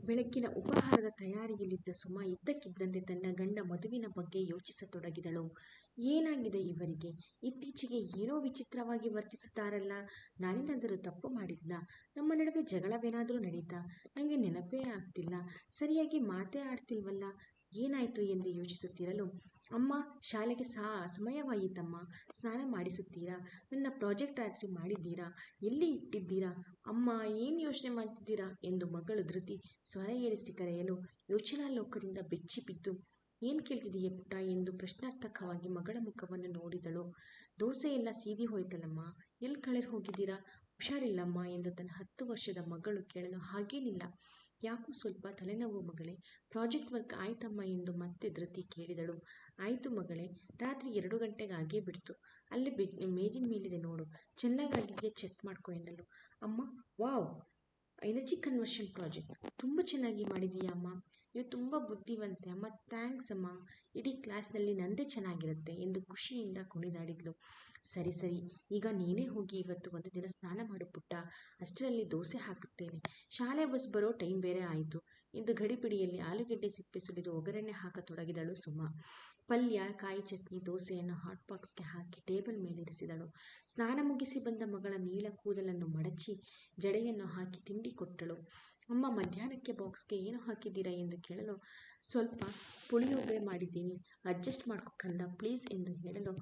ಬೆಳಗ್ಗಿನ ಉಪಹಾರದ ತಯಾರಿಯಲ್ಲಿದ್ದ ಸುಮಾ ಇದ್ದಕ್ಕಿದ್ದಂತೆ ತನ್ನ ಗಂಡ ಮಧುವಿನ ಬಗ್ಗೆ ಯೋಚಿಸತೊಡಗಿದಳು. ಏನಾಗಿದೆ ಇವರಿಗೆ? ಇತ್ತೀಚೆಗೆ ಏನೋ ವಿಚಿತ್ರವಾಗಿ ವರ್ತಿಸುತ್ತಾರಲ್ಲ. ನಾನೇನಾದರೂ ತಪ್ಪು ಮಾಡಿದ್ನಾ? ನಮ್ಮ ನಡುವೆ ಜಗಳವೇನಾದರೂ ನಡೀತಾ? ನನಗೆ ನೆನಪೇ ಆಗ್ತಿಲ್ಲ. ಸರಿಯಾಗಿ ಮಾತೇ ಆಡ್ತಿಲ್ವಲ್ಲ. ಏನಾಯ್ತು ಎಂದು ಯೋಚಿಸುತ್ತಿರಲು, ಅಮ್ಮ, ಶಾಲೆಗೆ ಸಮಯವಾಯಿತಮ್ಮ. ಸ್ನಾನ ಮಾಡಿಸುತ್ತೀರಾ? ನನ್ನ ಪ್ರಾಜೆಕ್ಟ್ ರಾತ್ರಿ ಮಾಡಿದ್ದೀರಾ? ಎಲ್ಲಿ ಇಟ್ಟಿದ್ದೀರಾ? ಅಮ್ಮ, ಏನು ಯೋಚನೆ ಮಾಡ್ತಿದ್ದೀರಾ ಎಂದು ಮಗಳು ಧೃತಿ ಸ್ವರ ಏರಿಸಿ ಕರೆಯಲು ಯೋಚನಾ ಲೋಕದಿಂದ ಬೆಚ್ಚಿ ಬಿದ್ದು, ಏನು ಕೇಳ್ತಿದೀಯ ಪುಟ್ಟ ಎಂದು ಪ್ರಶ್ನಾರ್ಥಕವಾಗಿ ಮಗಳ ಮುಖವನ್ನು ನೋಡಿದಳು. ದೋಸೆ ಎಲ್ಲ ಸೀದಿ ಹೋಯ್ತಲ್ಲಮ್ಮ, ಎಲ್ಲಿ ಕಳೆದು ಹೋಗಿದ್ದೀರಾ? ಹುಷಾರಿಲ್ಲಮ್ಮ ಎಂದು ತನ್ನ 10 ವರ್ಷದ ಮಗಳು ಕೇಳಲು, ಹಾಗೇನಿಲ್ಲ, ಯಾಕೋ ಸ್ವಲ್ಪ ತಲೆನೋವು ಮಗಳೇ. ಪ್ರಾಜೆಕ್ಟ್ ವರ್ಕ್ ಆಯ್ತಮ್ಮ ಎಂದು ಮತ್ತೆ ಧೃತಿ ಕೇಳಿದಳು. ಆಯಿತು ಮಗಳೇ, ರಾತ್ರಿ 2 ಗಂಟೆಗೆ ಆಗೇ ಬಿಡ್ತು. ಅಲ್ಲಿ ಮೇಜಿನ ಮೇಲಿದೆ ನೋಡು, ಚೆನ್ನಾಗಾಗಿದೆಯಾ ಚೆಕ್ ಮಾಡ್ಕೊ ಎನ್ನಲು. ಅಮ್ಮ, ವಾವ್, ಎನರ್ಜಿ ಕನ್ವರ್ಷನ್ ಪ್ರಾಜೆಕ್ಟ್ ತುಂಬ ಚೆನ್ನಾಗಿ ಮಾಡಿದೀಯಾ ಅಮ್ಮ. ನೀವು ತುಂಬ ಬುದ್ಧಿವಂತೆ ಅಮ್ಮ. ಥ್ಯಾಂಕ್ಸ್ ಅಮ್ಮ. ಇಡೀ ಕ್ಲಾಸ್ನಲ್ಲಿ ನಂದೇ ಚೆನ್ನಾಗಿರುತ್ತೆ ಎಂದು ಖುಷಿಯಿಂದ ಕುಣಿದಾಡಿದ್ಲು. ಸರಿ ಸರಿ, ಈಗ ನೀನೇ ಹೋಗಿ ಇವತ್ತು ಒಂದು ದಿನ ಸ್ನಾನ ಮಾಡು ಪುಟ್ಟ. ಅಷ್ಟರಲ್ಲಿ ದೋಸೆ ಹಾಕುತ್ತೇನೆ. ಶಾಲೆ ಬಸ್ ಬರೋ ಟೈಮ್ ಬೇರೆ ಆಯಿತು ಎಂದು ಗಡಿಬಿಡಿಯಲ್ಲಿ ಆಲೂಗೆಡ್ಡೆ ಸಿಪ್ಪೆ ಸುಲಿದು ಒಗ್ಗರಣೆ ಹಾಕತೊಡಗಿದಳು ಸುಮಾ. ಪಲ್ಯ, ಕಾಯಿ ಚಟ್ನಿ, ದೋಸೆಯನ್ನು ಹಾಟ್ ಬಾಕ್ಸ್ಗೆ ಹಾಕಿ ಟೇಬಲ್ ಮೇಲೆ ಇರಿಸಿದಳು. ಸ್ನಾನ ಮುಗಿಸಿ ಬಂದ ಮಗಳ ನೀಳ ಕೂದಲನ್ನು ಮಡಚಿ ಜಡೆಯನ್ನು ಹಾಕಿ ತಿಂಡಿ ಕೊಟ್ಟಳು. ಅಮ್ಮ, ಮಧ್ಯಾಹ್ನಕ್ಕೆ ಬಾಕ್ಸ್ಗೆ ಏನು ಹಾಕಿದ್ದೀರಾ ಎಂದು ಕೇಳಲು, ಸ್ವಲ್ಪ ಪುಳಿಯೋಗರೆ ಮಾಡಿದ್ದೀನಿ, ಅಡ್ಜಸ್ಟ್ ಮಾಡ್ಕೊ ಕಂದ ಪ್ಲೀಸ್ ಎಂದು ಹೇಳಲು,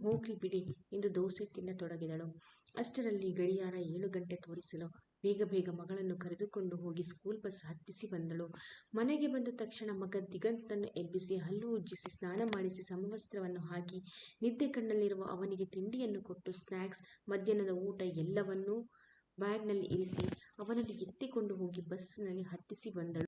ಹೋಗ್ಲಿ ಬಿಡಿ ಎಂದು ದೋಸೆ ತಿನ್ನತೊಡಗಿದಳು. ಅಷ್ಟರಲ್ಲಿ ಗಡಿಯಾರ 7 ಗಂಟೆ ತೋರಿಸಲು ಬೇಗ ಬೇಗ ಮಗಳನ್ನು ಕರೆದುಕೊಂಡು ಹೋಗಿ ಸ್ಕೂಲ್ ಬಸ್ ಹತ್ತಿಸಿ ಬಂದಳು. ಮನೆಗೆ ಬಂದ ತಕ್ಷಣ ಮಗ ದಿಗಂತನ್ನು ಎಬ್ಬಿಸಿ ಹಲ್ಲು ಉಜ್ಜಿಸಿ ಸ್ನಾನ ಮಾಡಿಸಿ ಸಮವಸ್ತ್ರವನ್ನು ಹಾಕಿ ನಿದ್ದೆ ಕಣ್ಣಲ್ಲಿರುವ ಅವನಿಗೆ ತಿಂಡಿಯನ್ನು ಕೊಟ್ಟು ಸ್ನ್ಯಾಕ್ಸ್, ಮಧ್ಯಾಹ್ನದ ಊಟ ಎಲ್ಲವನ್ನೂ ಬ್ಯಾಗ್ನಲ್ಲಿ ಇರಿಸಿ ಅವನನ್ನು ಎತ್ತಿಕೊಂಡು ಹೋಗಿ ಬಸ್ಸಿನಲ್ಲಿ ಹತ್ತಿಸಿ ಬಂದಳು.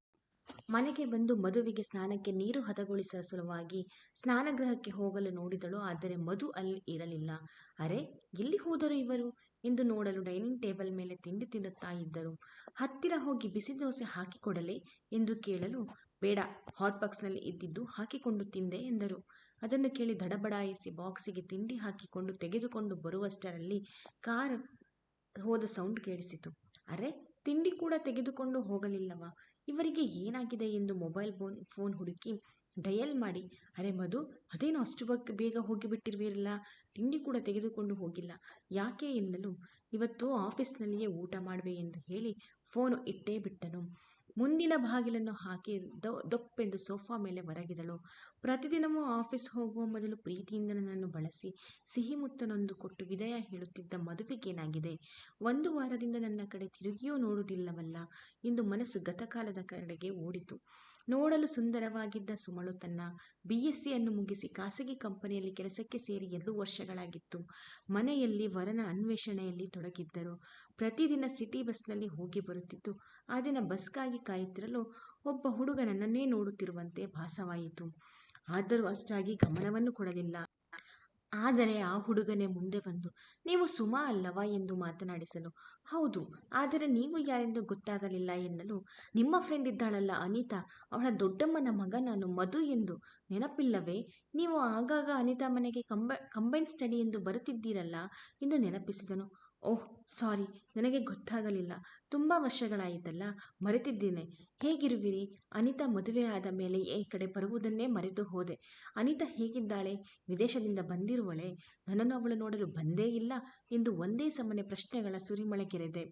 ಮನೆಗೆ ಬಂದು ಮಧುವಿಗೆ ಸ್ನಾನಕ್ಕೆ ನೀರು ಹದಗೊಳಿಸುವ ಸಲುವಾಗಿ ಸ್ನಾನಗೃಹಕ್ಕೆ ಹೋಗಲು ನೋಡಿದಳು. ಆದರೆ ಮಧು ಅಲ್ಲಿ ಇರಲಿಲ್ಲ. ಅರೆ, ಎಲ್ಲಿ ಹೋದರು ಇವರು ಎಂದು ನೋಡಲು ಡೈನಿಂಗ್ ಟೇಬಲ್ ಮೇಲೆ ತಿಂಡಿ ತಿನ್ನುತ್ತಾ ಇದ್ದರು. ಹತ್ತಿರ ಹೋಗಿ ಬಿಸಿ ದೋಸೆ ಹಾಕಿಕೊಡಲೇ ಎಂದು ಕೇಳಲು, ಬೇಡ, ಹಾಟ್ ಬಾಕ್ಸ್ನಲ್ಲಿ ಇದ್ದಿದ್ದು ಹಾಕಿಕೊಂಡು ತಿಂದೆ ಎಂದರು. ಅದನ್ನು ಕೇಳಿ ದಡಬಡಾಯಿಸಿ ಬಾಕ್ಸಿಗೆ ತಿಂಡಿ ಹಾಕಿಕೊಂಡು ತೆಗೆದುಕೊಂಡು ಬರುವಷ್ಟರಲ್ಲಿ ಕಾರ್ ಹೋದ ಸೌಂಡ್ ಕೇಳಿಸಿತು. ಅರೆ, ತಿಂಡಿ ಕೂಡ ತೆಗೆದುಕೊಂಡು ಹೋಗಲಿಲ್ಲವಾ? ಇವರಿಗೆ ಏನಾಗಿದೆ ಎಂದು ಮೊಬೈಲ್ ಫೋನ್ ಹುಡುಕಿ ಡಯಲ್ ಮಾಡಿ, ಅರೆ ಮಧು, ಅದೇನು ಅಷ್ಟು ಬೇಗ ಹೋಗಿಬಿಟ್ಟಿರುವಿರಲ್ಲ, ತಿಂಡಿ ಕೂಡ ತೆಗೆದುಕೊಂಡು ಹೋಗಿಲ್ಲ, ಯಾಕೆ ಎನ್ನಲು, ಇವತ್ತು ಆಫೀಸ್ನಲ್ಲಿಯೇ ಊಟ ಮಾಡುವೆ ಎಂದು ಹೇಳಿ ಫೋನು ಇಟ್ಟೇ ಬಿಟ್ಟನು. ಮುಂದಿನ ಬಾಗಿಲನ್ನು ಹಾಕಿ ದೊಪ್ಪೆಂದು ಸೋಫಾ ಮೇಲೆ ಮರಗಿದಳು. ಪ್ರತಿದಿನವೂ ಆಫೀಸ್ ಹೋಗುವ ಮೊದಲು ಪ್ರೀತಿಯಿಂದ ನನ್ನನ್ನು ಬಳಸಿ ಸಿಹಿ ಮುತ್ತನೊಂದು ಕೊಟ್ಟು ವಿದಾಯ ಹೇಳುತ್ತಿದ್ದ ಮಧುವಿಗೇನಾಗಿದೆ? 1 ವಾರದಿಂದ ನನ್ನ ಕಡೆ ತಿರುಗಿಯೂ ನೋಡುವುದಿಲ್ಲವಲ್ಲ ಎಂದು ಮನಸ್ಸು ಗತಕಾಲದ ಕಡೆಗೆ ಓಡಿತು. ನೋಡಲು ಸುಂದರವಾಗಿದ್ದ ಸುಮಳು ತನ್ನ BSc ಮುಗಿಸಿ ಖಾಸಗಿ ಕಂಪನಿಯಲ್ಲಿ ಕೆಲಸಕ್ಕೆ ಸೇರಿ 2 ವರ್ಷಗಳಾಗಿತ್ತು. ಮನೆಯಲ್ಲಿ ವರನ ಅನ್ವೇಷಣೆಯಲ್ಲಿ ತೊಡಗಿದ್ದರು. ಪ್ರತಿದಿನ ಸಿಟಿ ಬಸ್ನಲ್ಲಿ ಹೋಗಿ ಬರುತ್ತಿದ್ದು, ಆ ದಿನ ಬಸ್ಗಾಗಿ ಕಾಯುತ್ತಿರಲು ಒಬ್ಬ ಹುಡುಗ ನನ್ನನ್ನೇ ನೋಡುತ್ತಿರುವಂತೆ ಭಾಸವಾಯಿತು. ಆದರೂ ಅಷ್ಟಾಗಿ ಗಮನವನ್ನು ಕೊಡಲಿಲ್ಲ. ಆದರೆ ಆ ಹುಡುಗನೇ ಮುಂದೆ ಬಂದು, ನೀವು ಸುಮಾ ಅಲ್ಲವಾ ಎಂದು ಮಾತನಾಡಿಸಲು, ಹೌದು, ಆದರೆ ನೀವು ಯಾರೆಂದು ಗೊತ್ತಾಗಲಿಲ್ಲ ಎನ್ನಲು, ನಿಮ್ಮ ಫ್ರೆಂಡ್ ಇದ್ದಾಳಲ್ಲ ಅನಿತಾ, ಅವಳ ದೊಡ್ಡಮ್ಮನ ಮಗ ನಾನು, ಮಧು ಎಂದು ನೆನಪಿಲ್ಲವೇ? ನೀವು ಆಗಾಗ ಅನಿತಾ ಮನೆಗೆ ಕಂಬೈನ್ ಸ್ಟಡಿ ಎಂದು ಬರುತ್ತಿದ್ದೀರಲ್ಲ ಎಂದು ನೆನಪಿಸಿದನು. ಓಹ್ ಸಾರಿ, ನನಗೆ ಗೊತ್ತಾಗಲಿಲ್ಲ, ತುಂಬ ವರ್ಷಗಳಾಯಿತಲ್ಲ, ಮರೆತಿದ್ದೇನೆ. ಹೇಗಿರುವಿರಿ? ಅನಿತಾ ಮದುವೆ ಆದ ಮೇಲೆ ಈ ಕಡೆ ಬರುವುದನ್ನೇ ಮರೆತು ಹೋದೆ. ಅನಿತಾ ಹೇಗಿದ್ದಾಳೆ? ವಿದೇಶದಿಂದ ಬಂದಿರುವಳೆ? ನನ್ನನ್ನು ಅವಳು ನೋಡಲು ಬಂದೇ ಇಲ್ಲ ಎಂದು ಒಂದೇ ಸಮನೆ ಪ್ರಶ್ನೆಗಳ ಸುರಿಮಳೆಗೆರೆದೆ.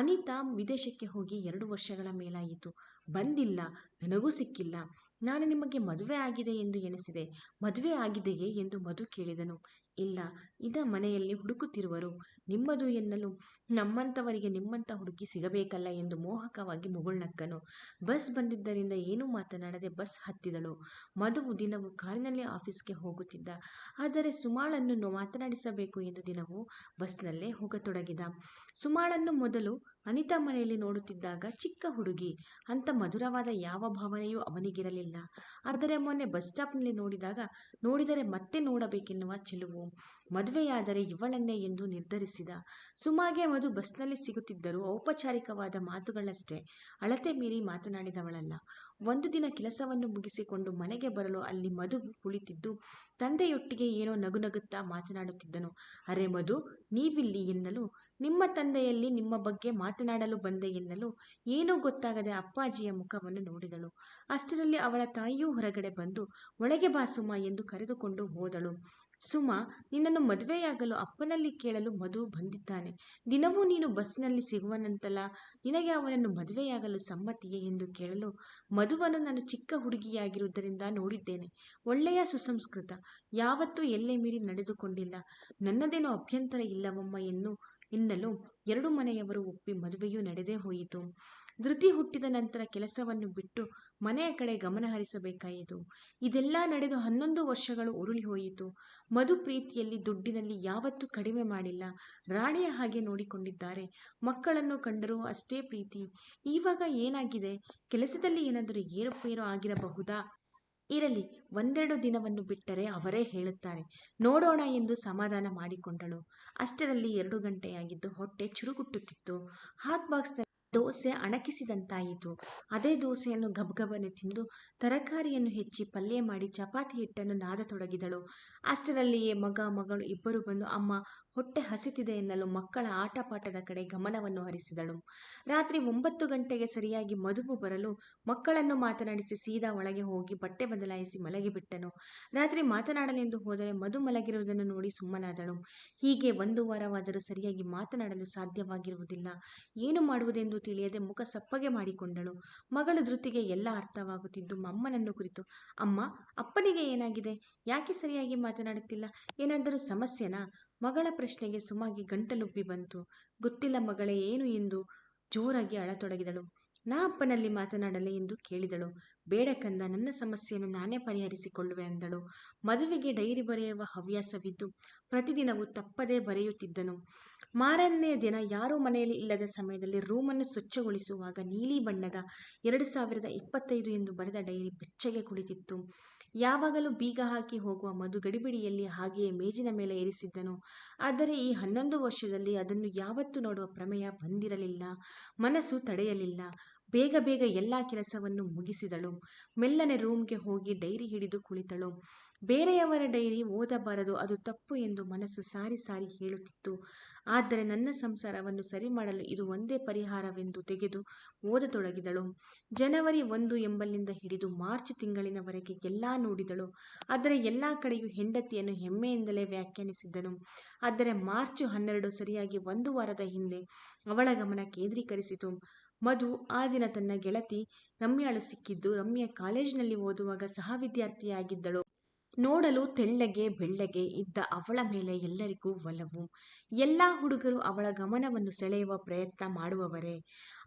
ಅನಿತಾ ವಿದೇಶಕ್ಕೆ ಹೋಗಿ 2 ವರ್ಷಗಳ ಮೇಲಾಯಿತು. ಬಂದಿಲ್ಲ, ನನಗೂ ಸಿಕ್ಕಿಲ್ಲ. ನಾನು ನಿಮಗೆ ಮದುವೆ ಆಗಿದೆ ಎಂದು ಎಣಿಸಿದೆ. ಮದುವೆ ಆಗಿದೆಯೇ ಎಂದು ಮಧು ಕೇಳಿದನು. ಇಲ್ಲ, ಮನೆಯಲ್ಲಿ ಹುಡುಕುತ್ತಿರುವರು. ನಿಮ್ಮದು ಎನ್ನಲು, ನಮ್ಮಂಥವರಿಗೆ ನಿಮ್ಮಂಥ ಹುಡುಗಿ ಸಿಗಬೇಕಲ್ಲ ಎಂದು ಮೋಹಕವಾಗಿ ಮುಗುಳ್ನಕ್ಕನು. ಬಸ್ ಬಂದಿದ್ದರಿಂದ ಏನೂ ಮಾತನಾಡದೆ ಬಸ್ ಹತ್ತಿದಳು. ಮಧುವು ದಿನವೂ ಕಾರಿನಲ್ಲಿ ಆಫೀಸ್ಗೆ ಹೋಗುತ್ತಿದ್ದ. ಆದರೆ ಸುಮಾಳನ್ನು ಮಾತನಾಡಿಸಬೇಕು ಎಂದು ದಿನವೂ ಬಸ್ನಲ್ಲೇ ಹೋಗತೊಡಗಿದ. ಸುಮಾಳನ್ನು ಮೊದಲು ಅನಿತಾ ಮನೆಯಲ್ಲಿ ನೋಡುತ್ತಿದ್ದಾಗ ಚಿಕ್ಕ ಹುಡುಗಿ ಅಂತ ಮಧುರವಾದ ಯಾವ ಭಾವನೆಯೂ ಅವನಿಗಿರಲಿಲ್ಲ. ಆದರೆ ಮೊನ್ನೆ ಬಸ್ ಸ್ಟಾಪ್ನಲ್ಲಿ ನೋಡಿದರೆ ಮತ್ತೆ ನೋಡಬೇಕೆನ್ನುವ ಚೆಲುವು. ಮದುವೆಯಾದರೆ ಇವಳನ್ನೇ ಎಂದು ನಿರ್ಧರಿಸಿದ. ಸುಮಾಗೆ ಮಧು ಬಸ್ನಲ್ಲಿ ಸಿಗುತ್ತಿದ್ದರೂ ಔಪಚಾರಿಕವಾದ ಮಾತುಗಳಷ್ಟೇ, ಅಳತೆ ಮೀರಿ ಮಾತನಾಡಿದವಳಲ್ಲ. ಒಂದು ದಿನ ಕೆಲಸವನ್ನು ಮುಗಿಸಿಕೊಂಡು ಮನೆಗೆ ಬರಲು ಅಲ್ಲಿ ಮಧು ಕುಳಿತಿದ್ದು ತಂದೆಯೊಟ್ಟಿಗೆ ಏನೋ ನಗುತ್ತಾ ಮಾತನಾಡುತ್ತಿದ್ದನು. ಅರೆ ಮಧು, ನೀವಿಲ್ಲಿ ಎನ್ನಲು, ನಿಮ್ಮ ತಂದೆಯಲ್ಲಿ ನಿಮ್ಮ ಬಗ್ಗೆ ಮಾತನಾಡಲು ಬಂದೆ ಎನ್ನಲು ಏನೂ ಗೊತ್ತಾಗದೆ ಅಪ್ಪಾಜಿಯ ಮುಖವನ್ನು ನೋಡಿದಳು. ಅಷ್ಟರಲ್ಲಿ ಅವಳ ತಾಯಿಯೂ ಹೊರಗಡೆ ಬಂದು ಒಳಗೆ ಬಾ ಸುಮ ಎಂದು ಕರೆದುಕೊಂಡು ಹೋದಳು. ಸುಮ, ನಿನ್ನನ್ನು ಮದುವೆಯಾಗಲು ಅಪ್ಪನಲ್ಲಿ ಕೇಳಲು ಮಧು ಬಂದಿದ್ದಾನೆ. ದಿನವೂ ನೀನು ಬಸ್ಸಿನಲ್ಲಿ ಸಿಗುವನಂತಲ್ಲ, ನಿನಗೆ ಅವನನ್ನು ಮದುವೆಯಾಗಲು ಸಮ್ಮತಿಯೇ ಎಂದು ಕೇಳಲು, ಮಧುವನ್ನು ನಾನು ಚಿಕ್ಕ ಹುಡುಗಿಯಾಗಿರುವುದರಿಂದ ನೋಡಿದ್ದೇನೆ. ಒಳ್ಳೆಯ ಸುಸಂಸ್ಕೃತ, ಯಾವತ್ತೂ ಎಲ್ಲೆ ಮೀರಿ ನಡೆದುಕೊಂಡಿಲ್ಲ. ನನ್ನದೇನೋ ಅಭ್ಯಂತರ ಇಲ್ಲವಮ್ಮ ಎನ್ನಲು ಎರಡು ಮನೆಯವರು ಒಪ್ಪಿ ಮದುವೆಯೂ ನಡೆದೇ ಹೋಯಿತು. ಧೃತಿ ಹುಟ್ಟಿದ ನಂತರ ಕೆಲಸವನ್ನು ಬಿಟ್ಟು ಮನೆಯ ಕಡೆ ಗಮನ ಹರಿಸಬೇಕಾಯಿತು. ಇದೆಲ್ಲ ನಡೆದು 11 ವರ್ಷಗಳು ಉರುಳಿ ಹೋಯಿತು. ಮಧು ಪ್ರೀತಿಯಲ್ಲಿ ದುಡ್ಡಿನಲ್ಲಿ ಯಾವತ್ತೂ ಕಡಿಮೆ ಮಾಡಿಲ್ಲ. ರಾಣಿಯ ಹಾಗೆ ನೋಡಿಕೊಂಡಿದ್ದಾರೆ. ಮಕ್ಕಳನ್ನು ಕಂಡರೂ ಅಷ್ಟೇ ಪ್ರೀತಿ. ಇವಾಗ ಏನಾಗಿದೆ? ಕೆಲಸದಲ್ಲಿ ಏನಾದರೂ ಏರುಪೇರು ಆಗಿರಬಹುದಾ? ಇರಲಿ, ಒಂದೆರಡು ದಿನವನ್ನು ಬಿಟ್ಟರೆ ಅವರೇ ಹೇಳುತ್ತಾರೆ, ನೋಡೋಣ ಎಂದು ಸಮಾಧಾನ ಮಾಡಿಕೊಂಡಳು. ಅಷ್ಟರಲ್ಲಿ 2 ಗಂಟೆಯಾಗಿದ್ದು ಹೊಟ್ಟೆ ಚುರುಗುಟ್ಟುತ್ತಿತ್ತು. ಹಾಟ್ ಬಾಕ್ಸ್ನಲ್ಲಿ ದೋಸೆ ಅಣಕಿಸಿದಂತಾಯಿತು. ಅದೇ ದೋಸೆಯನ್ನು ಗಬಗಬನೆ ತಿಂದು ತರಕಾರಿಯನ್ನು ಹೆಚ್ಚಿ ಪಲ್ಯ ಮಾಡಿ ಚಪಾತಿ ಹಿಟ್ಟನ್ನು ನಾದತೊಡಗಿದಳು. ಅಷ್ಟರಲ್ಲಿಯೇ ಮಗಳು ಇಬ್ಬರು ಬಂದು ಅಮ್ಮ ಹೊಟ್ಟೆ ಹಸಿತಿದೆ ಎನ್ನಲು ಮಕ್ಕಳ ಆಟಪಾಠದ ಕಡೆ ಗಮನವನ್ನು ಹರಿಸಿದಳು. ರಾತ್ರಿ 9 ಗಂಟೆಗೆ ಸರಿಯಾಗಿ ಮಧುವು ಬರಲು ಮಕ್ಕಳನ್ನು ಮಾತನಾಡಿಸಿ ಸೀದಾ ಒಳಗೆ ಹೋಗಿ ಬಟ್ಟೆ ಬದಲಾಯಿಸಿ ಮಲಗಿಬಿಟ್ಟನು. ರಾತ್ರಿ ಮಾತನಾಡಲೆಂದು ಹೋದರೆ ಮಧು ಮಲಗಿರುವುದನ್ನು ನೋಡಿ ಸುಮ್ಮನಾದಳು. ಹೀಗೆ 1 ವಾರವಾದರೂ ಸರಿಯಾಗಿ ಮಾತನಾಡಲು ಸಾಧ್ಯವಾಗಿರುವುದಿಲ್ಲ. ಏನು ಮಾಡುವುದೆಂದು ತಿಳಿಯದೆ ಮುಖ ಸಪ್ಪಗೆ ಮಾಡಿಕೊಂಡಳು. ಮಗಳು ಧೃತಿಗೆ ಎಲ್ಲ ಅರ್ಥವಾಗುತ್ತಿದ್ದು ಅಮ್ಮನನ್ನು ಕುರಿತು, ಅಮ್ಮ, ಅಪ್ಪನಿಗೆ ಏನಾಗಿದೆ? ಯಾಕೆ ಸರಿಯಾಗಿ ಮಾತನಾಡುತ್ತಿಲ್ಲ? ಏನಾದರೂ ಸಮಸ್ಯೆನಾ? ಮಗಳ ಪ್ರಶ್ನೆಗೆ ಸುಮಗೆ ಗಂಟಲುಬ್ಬಿ ಬಂತು. ಗೊತ್ತಿಲ್ಲ ಮಗಳೇ ಏನು ಎಂದು ಜೋರಾಗಿ ಅಳತೊಡಗಿದಳು. ನಾ ಅಪ್ಪನಲ್ಲಿ ಮಾತನಾಡಲೆ ಎಂದು ಕೇಳಿದಳು. ಬೇಡ ಕಂದ, ನನ್ನ ಸಮಸ್ಯೆಯನ್ನು ನಾನೇ ಪರಿಹರಿಸಿಕೊಳ್ಳುವೆ ಅಂದಳು. ಮದುವೆಗೆ ಡೈರಿ ಬರೆಯುವ ಹವ್ಯಾಸವಿದ್ದು ಪ್ರತಿದಿನವೂ ತಪ್ಪದೇ ಬರೆಯುತ್ತಿದ್ದನು. ಮಾರನೆಯ ದಿನ ಯಾರೂ ಮನೆಯಲ್ಲಿ ಇಲ್ಲದ ಸಮಯದಲ್ಲಿ ರೂಮನ್ನು ಸ್ವಚ್ಛಗೊಳಿಸುವಾಗ ನೀಲಿ ಬಣ್ಣದ 2025 ಎಂದು ಬರೆದ ಡೈರಿ ಬೆಚ್ಚಗೆ ಕುಳಿತಿತ್ತು. ಯಾವಾಗಲೂ ಬೀಗ ಹಾಕಿ ಹೋಗುವ ಮಧು ಗಡಿಬಿಡಿಯಲ್ಲಿ ಹಾಗೆಯೇ ಮೇಜಿನ ಮೇಲೆ ಇರಿಸಿದ್ದನು. ಆದರೆ ಈ 11 ವರ್ಷದಲ್ಲಿ ಅದನ್ನು ಯಾವತ್ತೂ ನೋಡುವ ಪ್ರಮೇಯ ಬಂದಿರಲಿಲ್ಲ. ಮನಸ್ಸು ತಡೆಯಲಿಲ್ಲ. ಬೇಗ ಬೇಗ ಎಲ್ಲ ಕೆಲಸವನ್ನು ಮುಗಿಸಿದಳು. ಮೆಲ್ಲನೆ ರೂಮ್ಗೆ ಹೋಗಿ ಡೈರಿ ಹಿಡಿದು ಕುಳಿತಳು. ಬೇರೆಯವರ ಡೈರಿ ಓದಬಾರದು, ಅದು ತಪ್ಪು ಎಂದು ಮನಸ್ಸು ಸಾರಿ ಸಾರಿ ಹೇಳುತ್ತಿತ್ತು. ಆದರೆ ನನ್ನ ಸಂಸಾರವನ್ನು ಸರಿ ಮಾಡಲು ಇದು ಒಂದೇ ಪರಿಹಾರವೆಂದು ತೆಗೆದು ಓದತೊಡಗಿದಳು. ಜನವರಿ 1 ಎಂಬಲ್ಲಿಂದ ಹಿಡಿದು ಮಾರ್ಚ್ ತಿಂಗಳಿನವರೆಗೆ ಎಲ್ಲ ನೋಡಿದಳು. ಆದರೆ ಎಲ್ಲ ಕಡೆಯೂ ಹೆಂಡತಿಯನ್ನು ಹೆಮ್ಮೆಯಿಂದಲೇ ವ್ಯಾಖ್ಯಾನಿಸಿದ್ದನು. ಆದರೆ ಮಾರ್ಚ್ 12 ಸರಿಯಾಗಿ 1 ವಾರದ ಹಿಂದೆ ಅವಳ ಗಮನ ಕೇಂದ್ರೀಕರಿಸಿತು. ಮಧು ಆ ದಿನ ತನ್ನ ಗೆಳತಿ ರಮ್ಯಾಳು ಸಿಕ್ಕಿದ್ದು. ರಮ್ಯಾ ಕಾಲೇಜಿನಲ್ಲಿ ಓದುವಾಗ ಸಹ ವಿದ್ಯಾರ್ಥಿಯಾಗಿದ್ದಳು. ನೋಡಲು ತೆಳ್ಳಗೆ ಬೆಳ್ಳಗೆ ಇದ್ದ ಅವಳ ಮೇಲೆ ಎಲ್ಲರಿಗೂ ಒಲವು. ಎಲ್ಲ ಹುಡುಗರು ಅವಳ ಗಮನವನ್ನು ಸೆಳೆಯುವ ಪ್ರಯತ್ನ ಮಾಡುವವರೇ.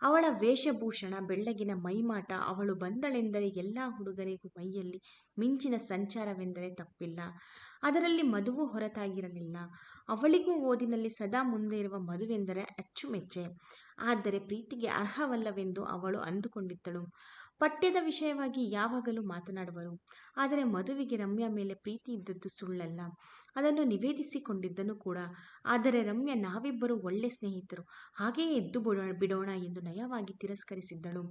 ಅವಳ ವೇಷಭೂಷಣ, ಬೆಳ್ಳಗಿನ ಮೈಮಾಟ, ಅವಳು ಬಂದಳೆಂದರೆ ಎಲ್ಲ ಹುಡುಗರಿಗೂ ಮೈಯಲ್ಲಿ ಮಿಂಚಿನ ಸಂಚಾರವೆಂದರೆ ತಪ್ಪಿಲ್ಲ. ಅದರಲ್ಲಿ ಮಧುವು ಹೊರತಾಗಿರಲಿಲ್ಲ. ಅವಳಿಗೂ ಓದಿನಲ್ಲಿ ಸದಾ ಮುಂದೆ ಇರುವ ಮಧುವೆಂದರೆ ಅಚ್ಚುಮೆಚ್ಚೆ. ಆದರೆ ಪ್ರೀತಿಗೆ ಅರ್ಹವಲ್ಲವೆಂದು ಅವಳು ಅಂದುಕೊಂಡಿದ್ದಳು. ಪಠ್ಯದ ವಿಷಯವಾಗಿ ಯಾವಾಗಲೂ ಮಾತನಾಡುವರು. ಆದರೆ ಮಧುವಿಗೆ ರಮ್ಯಾ ಮೇಲೆ ಪ್ರೀತಿ ಇದ್ದದ್ದು ಸುಳ್ಳಲ್ಲ. ಅದನ್ನು ನಿವೇದಿಸಿಕೊಂಡಿದ್ದನು ಕೂಡ. ಆದರೆ ರಮ್ಯಾ ನಾವಿಬ್ಬರು ಒಳ್ಳೆ ಸ್ನೇಹಿತರು, ಹಾಗೆಯೇ ಇದ್ದು ಬಿಡೋಣ ಎಂದು ನಯವಾಗಿ ತಿರಸ್ಕರಿಸಿದ್ದಳು.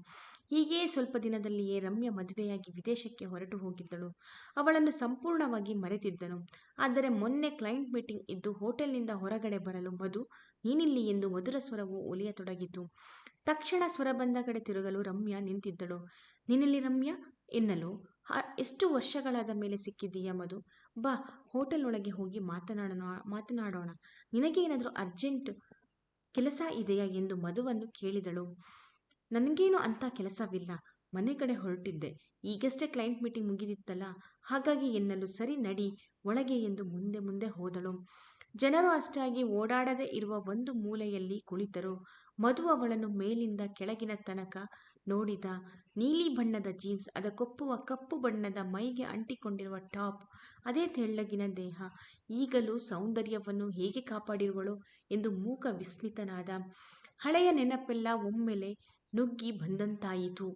ಹೀಗೆಯೇ ಸ್ವಲ್ಪ ದಿನದಲ್ಲಿಯೇ ರಮ್ಯಾ ಮದುವೆಯಾಗಿ ವಿದೇಶಕ್ಕೆ ಹೊರಟು ಹೋಗಿದ್ದಳು. ಅವಳನ್ನು ಸಂಪೂರ್ಣವಾಗಿ ಮರೆತಿದ್ದನು. ಆದರೆ ಮೊನ್ನೆ ಕ್ಲೈಂಟ್ ಮೀಟಿಂಗ್ ಇದ್ದು ಹೋಟೆಲ್ನಿಂದ ಹೊರಗಡೆ ಬರಲು ಮಧು, ನೀನಿಲ್ಲಿ ಎಂದು ಮಧುರ ಸ್ವರವು ಒಲಿಯತೊಡಗಿತು. ತಕ್ಷಣ ಸ್ವರ ಬಂದ ಕಡೆ ತಿರುಗಲು ರಮ್ಯಾ ನಿಂತಿದ್ದಳು. ನೀನಿಲ್ಲಿ ರಮ್ಯಾ ಎನ್ನಲು, ಎಷ್ಟು ವರ್ಷಗಳಾದ ಮೇಲೆ ಸಿಕ್ಕಿದ್ದೀಯಾ ಮಧು? ಬಾ, ಹೋಟೆಲ್ ಒಳಗೆ ಹೋಗಿ ಮಾತನಾಡೋಣ. ನಿನಗೆ ಏನಾದರೂ ಅರ್ಜೆಂಟ್ ಕೆಲಸ ಇದೆಯಾ ಎಂದು ಮಧುವನ್ನು ಕೇಳಿದಳು. ನನಗೇನು ಅಂತ ಕೆಲಸವಿಲ್ಲ, ಮನೆ ಕಡೆ ಹೊರಟಿದ್ದೆ. ಈಗಷ್ಟೇ ಕ್ಲೈಂಟ್ ಮೀಟಿಂಗ್ ಮುಗಿದಿತ್ತಲ್ಲ, ಹಾಗಾಗಿ ಎನ್ನಲು, ಸರಿ ನಡಿ ಒಳಗೆ ಎಂದು ಮುಂದೆ ಹೋದಳು. ಜನರು ಅಷ್ಟಾಗಿ ಓಡಾಡದೇ ಇರುವ ಒಂದು ಮೂಲೆಯಲ್ಲಿ ಕುಳಿತರು. ಮಧು ಅವಳನ್ನು ಮೇಲಿಂದ ಕೆಳಗಿನ ತನಕ ನೋಡಿದ. ನೀಲಿ ಬಣ್ಣದ ಜೀನ್ಸ್, ಅದಕ್ಕೊಪ್ಪುವ ಕಪ್ಪು ಬಣ್ಣದ ಮೈಗೆ ಅಂಟಿಕೊಂಡಿರುವ ಟಾಪ್, ಅದೇ ತೆಳ್ಳಗಿನ ದೇಹ. ಈಗಲೂ ಸೌಂದರ್ಯವನ್ನು ಹೇಗೆ ಕಾಪಾಡಿರುವಳು ಎಂದು ಮೂಕ ವಿಸ್ಮಿತನಾದ. ಹಳೆಯ ನೆನಪೆಲ್ಲ ಒಮ್ಮೆಲೆ ನುಗ್ಗಿ ಬಂದಂತಾಯಿತು.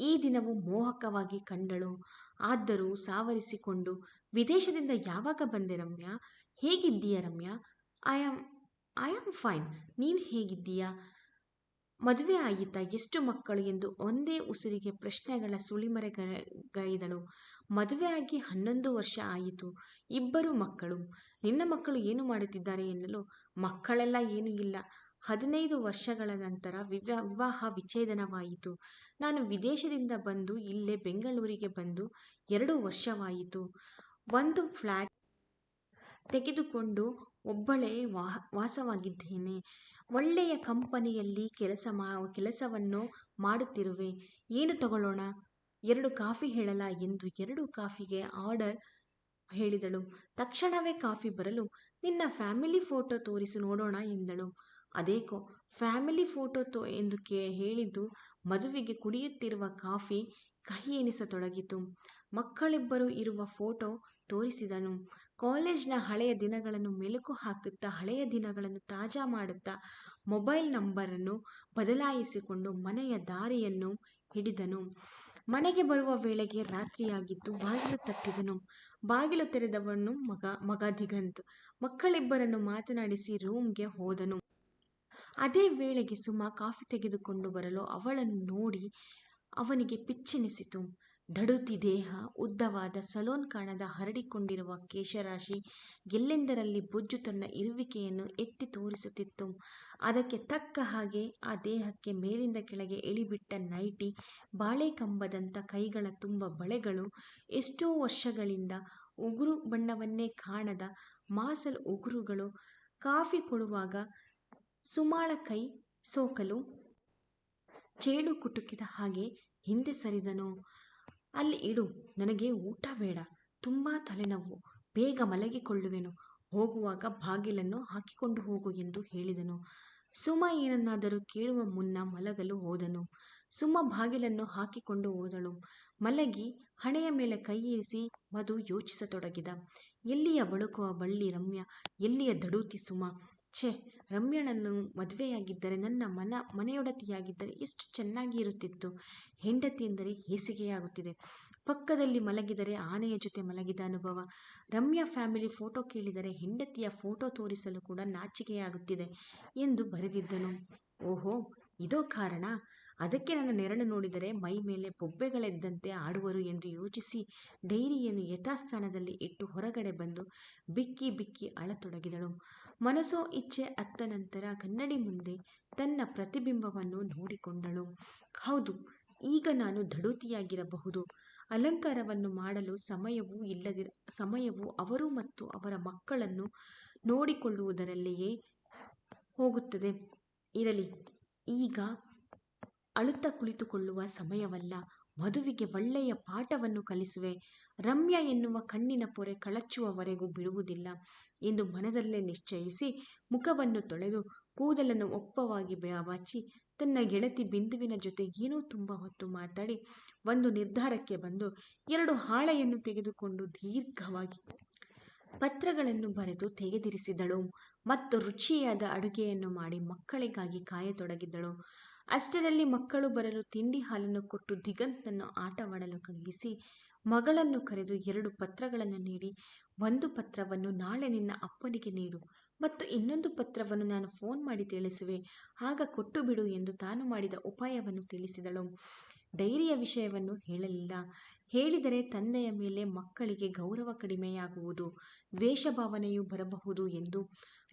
ಈ ದಿನವು ಮೋಹಕವಾಗಿ ಕಂಡಳು. ಆದರೂ ಸಾವರಿಸಿಕೊಂಡು, ವಿದೇಶದಿಂದ ಯಾವಾಗ ಬಂದೆ ರಮ್ಯಾ? ಹೇಗಿದ್ದೀಯಾ ರಮ್ಯಾ? I am fine. ನೀನು ಹೇಗಿದ್ದೀಯಾ? ಮದುವೆ ಆಯಿತಾ? ಎಷ್ಟು ಮಕ್ಕಳು ಎಂದು ಒಂದೇ ಉಸಿರಿಗೆ ಪ್ರಶ್ನೆಗಳ ಸುಳಿಮರೆಗೈದಳು. ಮದುವೆ ಆಗಿ 11 ವರ್ಷ ಆಯಿತು. ಇಬ್ಬರು ಮಕ್ಕಳು. ನಿನ್ನ ಮಕ್ಕಳು ಏನು ಮಾಡುತ್ತಿದ್ದಾರೆ ಎನ್ನಲು, ಮಕ್ಕಳೆಲ್ಲ ಏನೂ ಇಲ್ಲ. 15 ವರ್ಷಗಳ ನಂತರ ವಿವಾಹ ವಿಚ್ಛೇದನವಾಯಿತು. ನಾನು ವಿದೇಶದಿಂದ ಬಂದು ಇಲ್ಲೇ ಬೆಂಗಳೂರಿಗೆ ಬಂದು 2 ವರ್ಷವಾಯಿತು. ಒಂದು ಫ್ಲ್ಯಾಟ್ ತೆಗೆದುಕೊಂಡು ಒಬ್ಬಳೇ ವಾಸವಾಗಿದ್ದೇನೆ. ಒಳ್ಳೆಯ ಕಂಪನಿಯಲ್ಲಿ ಕೆಲಸವನ್ನು ಮಾಡುತ್ತಿರುವೆ. ಏನು ತಗೊಳ್ಳೋಣ? 2 ಕಾಫಿ ಹೇಳಲಾ ಎಂದು 2 ಕಾಫಿಗೆ ಆರ್ಡರ್ ಹೇಳಿದಳು. ತಕ್ಷಣವೇ ಕಾಫಿ ಬರಲು, ನಿನ್ನ ಫ್ಯಾಮಿಲಿ ಫೋಟೋ ತೋರಿಸು ನೋಡೋಣ ಎಂದಳು. ಅದೇಕೋ ಫ್ಯಾಮಿಲಿ ಫೋಟೋ ಎಂದು ಹೇಳಿದ್ದು ಮಧುವಿಗೆ ಕುಡಿಯುತ್ತಿರುವ ಕಾಫಿ ಕಹಿ ಎನಿಸತೊಡಗಿತು. ಮಕ್ಕಳಿಬ್ಬರು ಇರುವ ಫೋಟೋ ತೋರಿಸಿದನು. ಕಾಲೇಜ್ನ ಹಳೆಯ ದಿನಗಳನ್ನು ಮೆಲುಕು ಹಾಕುತ್ತಾ, ಹಳೆಯ ದಿನಗಳನ್ನು ತಾಜಾ ಮಾಡುತ್ತಾ, ಮೊಬೈಲ್ ನಂಬರನ್ನು ಬದಲಾಯಿಸಿಕೊಂಡು ಮನೆಯ ದಾರಿಯನ್ನು ಹಿಡಿದನು. ಮನೆಗೆ ಬರುವ ವೇಳೆಗೆ ರಾತ್ರಿಯಾಗಿತ್ತು. ಬಾಗಿಲು ತಟ್ಟಿದನು. ಬಾಗಿಲು ತೆರೆದವನು ಮಗ ದಿಗಂತ್. ಮಕ್ಕಳಿಬ್ಬರನ್ನು ಮಾತನಾಡಿಸಿ ರೂಮ್ಗೆ ಹೋದನು. ಅದೇ ವೇಳೆಗೆ ಸುಮಾ ಕಾಫಿ ತೆಗೆದುಕೊಂಡು ಬರಲು ಅವಳನ್ನು ನೋಡಿ ಅವನಿಗೆ ಪಿಚ್ಚೆನಿಸಿತು. ದಡುತಿ ದೇಹ, ಉದ್ದವಾದ ಸಲೂನ್ ಕಾಣದ ಹರಡಿಕೊಂಡಿರುವ ಕೇಶರಾಶಿ, ಎಲ್ಲೆಂದರಲ್ಲಿ ಬೊಜ್ಜು ತನ್ನ ಇರುವಿಕೆಯನ್ನು ಎತ್ತಿ ತೋರಿಸುತ್ತಿತ್ತು. ಅದಕ್ಕೆ ತಕ್ಕ ಹಾಗೆ ಆ ದೇಹಕ್ಕೆ ಮೇಲಿಂದ ಕೆಳಗೆ ಇಳಿಬಿಟ್ಟ ನೈಟಿ, ಬಾಳೆಕಂಬದಂಥ ಕೈಗಳ ತುಂಬ ಬಳೆಗಳು, ಎಷ್ಟೋ ವರ್ಷಗಳಿಂದ ಉಗುರು ಬಣ್ಣವನ್ನೇ ಕಾಣದ ಮಾಸಲು ಉಗುರುಗಳು. ಕಾಫಿ ಕೊಡುವಾಗ ಸುಮಾಳ ಕೈ ಸೋಕಲು ಚೇಳು ಕುಟುಕಿದ ಹಾಗೆ ಹಿಂದೆ ಸರಿದನು. ಅಲ್ಲಿ ಇಡು, ನನಗೆ ಊಟ ಬೇಡ, ತುಂಬ ತಲೆನೋವು, ಬೇಗ ಮಲಗಿಕೊಳ್ಳುವೆನು, ಹೋಗುವಾಗ ಬಾಗಿಲನ್ನು ಹಾಕಿಕೊಂಡು ಹೋಗು ಎಂದು ಹೇಳಿದನು. ಸುಮಾ ಏನನ್ನಾದರೂ ಕೇಳುವ ಮುನ್ನ ಮಲಗಲು ಹೋದನು. ಸುಮಾ ಬಾಗಿಲನ್ನು ಹಾಕಿಕೊಂಡು ಹೋದಳು. ಮಲಗಿ ಹಣೆಯ ಮೇಲೆ ಕೈ ಇರಿಸಿ ಮಧು ಯೋಚಿಸತೊಡಗಿದ. ಎಲ್ಲಿಯ ಬಳುಕುವ ಬಳ್ಳಿ ರಮ್ಯಾ, ಎಲ್ಲಿಯ ದಡುತಿ ಸುಮಾ. ಛೆ, ರಮ್ಯಳನ್ನು ಮದುವೆಯಾಗಿದ್ದರೆ, ನನ್ನ ಮನೆಯೊಡತಿಯಾಗಿದ್ದರೆ ಎಷ್ಟು ಚೆನ್ನಾಗಿ ಇರುತ್ತಿತ್ತು. ಹೆಂಡತಿ ಎಂದರೆ ಹೇಸಿಗೆಯಾಗುತ್ತಿದೆ. ಪಕ್ಕದಲ್ಲಿ ಮಲಗಿದರೆ ಆನೆಯ ಜೊತೆ ಮಲಗಿದ ಅನುಭವ. ರಮ್ಯಾ ಫ್ಯಾಮಿಲಿ ಫೋಟೋ ಕೇಳಿದರೆ ಹೆಂಡತಿಯ ಫೋಟೋ ತೋರಿಸಲು ಕೂಡ ನಾಚಿಕೆಯಾಗುತ್ತಿದೆ ಎಂದು ಬರೆದಿದ್ದನು. ಓಹೋ, ಇದೋ ಕಾರಣ. ಅದಕ್ಕೆ ನನ್ನ ನೆರಳು ನೋಡಿದರೆ ಮೈ ಮೇಲೆ ಬೊಬ್ಬೆಗಳೆದ್ದಂತೆ ಆಡುವರು ಎಂದು ಯೋಚಿಸಿ ಡೈರಿಯನ್ನು ಯಥಾಸ್ಥಾನದಲ್ಲಿ ಇಟ್ಟು ಹೊರಗಡೆ ಬಂದು ಬಿಕ್ಕಿ ಬಿಕ್ಕಿ ಅಳತೊಡಗಿದಳು. ಮನಸೋ ಇಚ್ಛೆ ಅತ್ತ ನಂತರ ಕನ್ನಡಿ ಮುಂದೆ ತನ್ನ ಪ್ರತಿಬಿಂಬವನ್ನು ನೋಡಿಕೊಂಡಳು. ಹೌದು, ಈಗ ನಾನು ದಡುತಿಯಾಗಿರಬಹುದು. ಅಲಂಕಾರವನ್ನು ಮಾಡಲು ಸಮಯವು ಅವರು ಮತ್ತು ಅವರ ಮಕ್ಕಳನ್ನು ನೋಡಿಕೊಳ್ಳುವುದರಲ್ಲಿಯೇ ಹೋಗುತ್ತದೆ. ಇರಲಿ, ಈಗ ಅಳುತ್ತಾ ಕುಳಿತುಕೊಳ್ಳುವ ಸಮಯವಲ್ಲ. ಮಧುವಿಗೆ ಒಳ್ಳೆಯ ಪಾಠವನ್ನು ಕಲಿಸುವೆ. ರಮ್ಯಾ ಎನ್ನುವ ಕಣ್ಣಿನ ಪೊರೆ ಕಳಚುವವರೆಗೂ ಬಿಡುವುದಿಲ್ಲ ಎಂದು ಮನದಲ್ಲೇ ನಿಶ್ಚಯಿಸಿ ಮುಖವನ್ನು ತೊಳೆದು ಕೂದಲನ್ನು ಒಪ್ಪವಾಗಿ ಬಾಚಿ ತನ್ನ ಗೆಳತಿ ಬಿಂದುವಿನ ಜೊತೆ ಏನೋ ತುಂಬ ಹೊತ್ತು ಮಾತಾಡಿ ಒಂದು ನಿರ್ಧಾರಕ್ಕೆ ಬಂದು 2 ಹಾಳೆಯನ್ನು ತೆಗೆದುಕೊಂಡು ದೀರ್ಘವಾಗಿ ಪತ್ರಗಳನ್ನು ಬರೆದು ತೆಗೆದಿರಿಸಿದಳು. ಮತ್ತು ರುಚಿಯಾದ ಅಡುಗೆಯನ್ನು ಮಾಡಿ ಮಕ್ಕಳಿಗಾಗಿ ಕಾಯತೊಡಗಿದಳು. ಅಷ್ಟರಲ್ಲಿ ಮಕ್ಕಳು ಬರಲು ತಿಂಡಿ ಹಾಲನ್ನು ಕೊಟ್ಟು ದಿಗಂತನನ್ನು ಆಟವಾಡಲು ಕಳುಹಿಸಿ ಮಗಳನ್ನು ಕರೆದು 2 ಪತ್ರಗಳನ್ನು ನೀಡಿ, ಒಂದು ಪತ್ರವನ್ನು ನಾಳೆ ನಿನ್ನ ಅಪ್ಪನಿಗೆ ನೀಡು ಮತ್ತು ಇನ್ನೊಂದು ಪತ್ರವನ್ನು ನಾನು ಫೋನ್ ಮಾಡಿ ತಿಳಿಸುವೆ, ಆಗ ಕೊಟ್ಟು ಬಿಡು ಎಂದು ತಾನು ಮಾಡಿದ ಉಪಾಯವನ್ನು ತಿಳಿಸಿದಳು. ಡೈರಿಯ ವಿಷಯವನ್ನು ಹೇಳಲಿಲ್ಲ. ಹೇಳಿದರೆ ತಂದೆಯ ಮೇಲೆ ಮಕ್ಕಳಿಗೆ ಗೌರವ ಕಡಿಮೆಯಾಗುವುದು, ದ್ವೇಷ ಭಾವನೆಯೂ ಬರಬಹುದು ಎಂದು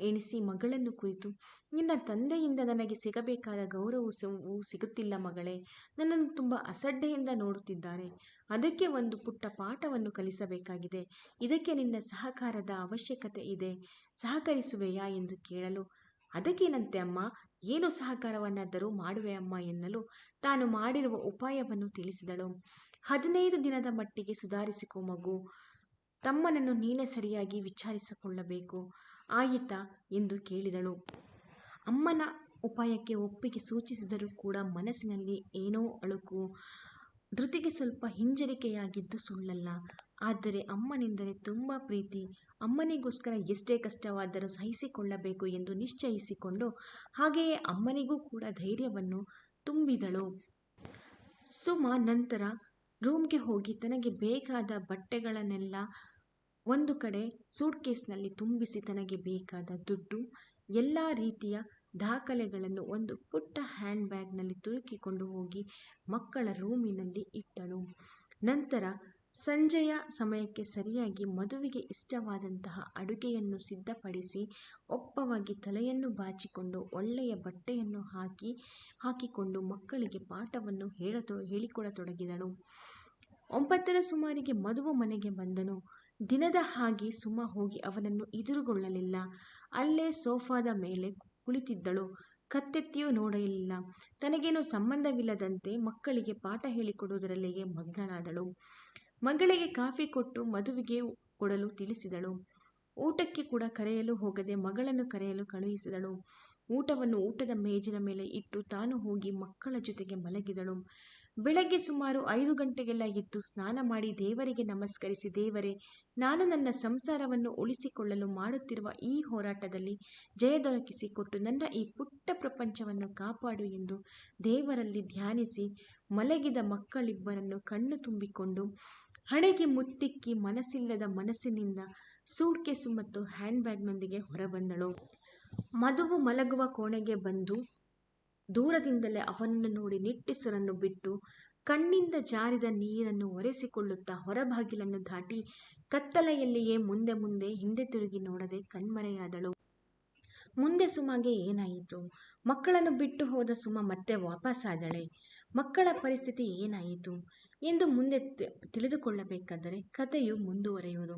ಎಣಿಸಿ ಮಗಳನ್ನು ಕುರಿತು, ನಿನ್ನ ತಂದೆಯಿಂದ ನನಗೆ ಸಿಗಬೇಕಾದ ಗೌರವವು ಸಿಗುತ್ತಿಲ್ಲ ಮಗಳೇ. ನನ್ನನ್ನು ತುಂಬ ಅಸಡ್ಡೆಯಿಂದ ನೋಡುತ್ತಿದ್ದಾರೆ. ಅದಕ್ಕೆ ಒಂದು ಪುಟ್ಟ ಪಾಠವನ್ನು ಕಲಿಸಬೇಕಾಗಿದೆ. ಇದಕ್ಕೆ ನಿನ್ನ ಸಹಕಾರದ ಅವಶ್ಯಕತೆ ಇದೆ. ಸಹಕರಿಸುವೆಯಾ ಎಂದು ಕೇಳಲು, ಅದಕ್ಕೇನಂತೆ ಅಮ್ಮ, ಏನು ಸಹಕಾರವನ್ನಾದರೂ ಮಾಡುವೆ ಅಮ್ಮ ಎನ್ನಲು ತಾನು ಮಾಡಿರುವ ಉಪಾಯವನ್ನು ತಿಳಿಸಿದಳು. 15 ದಿನದ ಮಟ್ಟಿಗೆ ಸುಧಾರಿಸಿಕೊ ಮಗು. ತಮ್ಮನನ್ನು ನೀನೇ ಸರಿಯಾಗಿ ವಿಚಾರಿಸಿಕೊಳ್ಳಬೇಕು. ಆಯಿತಾ ಎಂದು ಕೇಳಿದಳು. ಅಮ್ಮನ ಉಪಾಯಕ್ಕೆ ಒಪ್ಪಿಗೆ ಸೂಚಿಸಿದರೂ ಕೂಡ ಮನಸ್ಸಿನಲ್ಲಿ ಏನೋ ಅಳುಕು. ಧೃತಿಗೆ ಸ್ವಲ್ಪ ಹಿಂಜರಿಕೆಯಾಗಿದ್ದು ಸುಳ್ಳಲ್ಲ. ಆದರೆ ಅಮ್ಮನೆಂದರೆ ತುಂಬ ಪ್ರೀತಿ. ಅಮ್ಮನಿಗೋಸ್ಕರ ಎಷ್ಟೇ ಕಷ್ಟವಾದರೂ ಸಹಿಸಿಕೊಳ್ಳಬೇಕು ಎಂದು ನಿಶ್ಚಯಿಸಿಕೊಂಡು ಹಾಗೆಯೇ ಅಮ್ಮನಿಗೂ ಕೂಡ ಧೈರ್ಯವನ್ನು ತುಂಬಿದಳು. ಸುಮಾ ನಂತರ ರೂಮ್ಗೆ ಹೋಗಿ ತನಗೆ ಬೇಕಾದ ಬಟ್ಟೆಗಳನ್ನೆಲ್ಲ ಒಂದು ಕಡೆ ಸೂಟ್ಕೇಸ್ನಲ್ಲಿ ತುಂಬಿಸಿ ತನಗೆ ಬೇಕಾದ ದುಡ್ಡು, ಎಲ್ಲ ರೀತಿಯ ದಾಖಲೆಗಳನ್ನು ಒಂದು ಪುಟ್ಟ ಹ್ಯಾಂಡ್ ಬ್ಯಾಗ್ನಲ್ಲಿ ತುರುಕಿಕೊಂಡು ಹೋಗಿ ಮಕ್ಕಳ ರೂಮಿನಲ್ಲಿ ಇಟ್ಟಳು. ನಂತರ ಸಂಜೆಯ ಸಮಯಕ್ಕೆ ಸರಿಯಾಗಿ ಮಧುವಿಗೆ ಇಷ್ಟವಾದಂತಹ ಅಡುಗೆಯನ್ನು ಸಿದ್ಧಪಡಿಸಿ ಒಪ್ಪವಾಗಿ ತಲೆಯನ್ನು ಬಾಚಿಕೊಂಡು ಒಳ್ಳೆಯ ಬಟ್ಟೆಯನ್ನು ಹಾಕಿಕೊಂಡು ಮಕ್ಕಳಿಗೆ ಪಾಠವನ್ನು ಹೇಳಿಕೊಡತೊಡಗಿದಳು. 9ರ ಸುಮಾರಿಗೆ ಮಧುವು ಮನೆಗೆ ಬಂದನು. ದಿನದ ಹಾಗೆ ಸುಮ ಹೋಗಿ ಅವನನ್ನು ಎದುರುಗೊಳ್ಳಲಿಲ್ಲ. ಅಲ್ಲೇ ಸೋಫಾದ ಮೇಲೆ ಕುಳಿತಿದ್ದಳು. ಕತ್ತೆತ್ತಿಯೂ ನೋಡಲಿಲ್ಲ. ತನಗೇನು ಸಂಬಂಧವಿಲ್ಲದಂತೆ ಮಕ್ಕಳಿಗೆ ಪಾಠ ಹೇಳಿಕೊಡುವುದರಲ್ಲಿಯೇ ಮಗ್ನಳಾದಳು. ಮಗಳಿಗೆ ಕಾಫಿ ಕೊಟ್ಟು ಮಧುವಿಗೆ ಕೊಡಲು ತಿಳಿಸಿದಳು. ಊಟಕ್ಕೆ ಕೂಡ ಕರೆಯಲು ಹೋಗದೆ ಮಗಳನ್ನು ಕರೆಯಲು ಕಳುಹಿಸಿದಳು. ಊಟವನ್ನು ಊಟದ ಮೇಜಿನ ಮೇಲೆ ಇಟ್ಟು ತಾನು ಹೋಗಿ ಮಕ್ಕಳ ಜೊತೆಗೆ ಮಲಗಿದಳು. ಬೆಳಗ್ಗೆ ಸುಮಾರು 5 ಗಂಟೆಗೆಲ್ಲ ಎದ್ದು ಸ್ನಾನ ಮಾಡಿ ದೇವರಿಗೆ ನಮಸ್ಕರಿಸಿ, ದೇವರೇ, ನಾನು ನನ್ನ ಸಂಸಾರವನ್ನು ಉಳಿಸಿಕೊಳ್ಳಲು ಮಾಡುತ್ತಿರುವ ಈ ಹೋರಾಟದಲ್ಲಿ ಜಯ ದೊರಕಿಸಿಕೊಟ್ಟು ನನ್ನ ಈ ಪುಟ್ಟ ಪ್ರಪಂಚವನ್ನು ಕಾಪಾಡು ಎಂದು ದೇವರಲ್ಲಿ ಧ್ಯಾನಿಸಿ ಮಲಗಿದ ಮಕ್ಕಳಿಬ್ಬರನ್ನು ಕಣ್ಣು ತುಂಬಿಕೊಂಡು ಹಣೆಗೆ ಮುತ್ತಿಕ್ಕಿ ಮನಸ್ಸಿಲ್ಲದ ಮನಸ್ಸಿನಿಂದ ಸೂಟ್ಕೇಸು ಮತ್ತು ಹ್ಯಾಂಡ್ ಬ್ಯಾಗ್ನೊಂದಿಗೆ ಹೊರಬಂದಳು. ಮಧುವು ಮಲಗುವ ಕೋಣೆಗೆ ಬಂದು ದೂರದಿಂದಲೇ ಅವನನ್ನು ನೋಡಿ ನಿಟ್ಟುಸಿರನ್ನು ಬಿಟ್ಟು ಕಣ್ಣಿಂದ ಜಾರಿದ ನೀರನ್ನು ಒರೆಸಿಕೊಳ್ಳುತ್ತಾ ಹೊರಬಾಗಿಲನ್ನು ದಾಟಿ ಕತ್ತಲೆಯಲ್ಲಿಯೇ ಮುಂದೆ ಹಿಂದೆ ತಿರುಗಿ ನೋಡದೆ ಕಣ್ಮರೆಯಾದಳು. ಮುಂದೆ ಸುಮಗೆ ಏನಾಯಿತು? ಮಕ್ಕಳನ್ನು ಬಿಟ್ಟು ಹೋದ ಸುಮ ಮತ್ತೆ ವಾಪಸ್ಸಾದಳೆ. ಮಕ್ಕಳ ಪರಿಸ್ಥಿತಿ ಏನಾಯಿತು ಎಂದು ಮುಂದೆ ತಿಳಿದುಕೊಳ್ಳಬೇಕಾದರೆ ಕಥೆಯು ಮುಂದುವರೆಯುವುದು.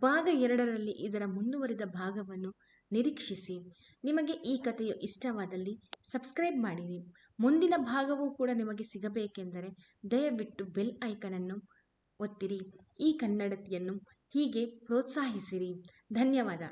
ಭಾಗ 2ರಲ್ಲಿ ಇದರ ಮುಂದುವರಿದ ಭಾಗವನ್ನು ನಿರೀಕ್ಷಿಸಿ. ನಿಮಗೆ ಈ ಕಥೆಯು ಇಷ್ಟವಾದಲ್ಲಿ ಸಬ್ಸ್ಕ್ರೈಬ್ ಮಾಡಿರಿ. ಮುಂದಿನ ಭಾಗವೂ ಕೂಡ ನಿಮಗೆ ಸಿಗಬೇಕೆಂದರೆ ದಯವಿಟ್ಟು ಬೆಲ್ ಐಕನನ್ನು ಒತ್ತಿರಿ. ಈ ಕನ್ನಡತಿಯನ್ನು ಹೀಗೆ ಪ್ರೋತ್ಸಾಹಿಸಿರಿ. ಧನ್ಯವಾದ.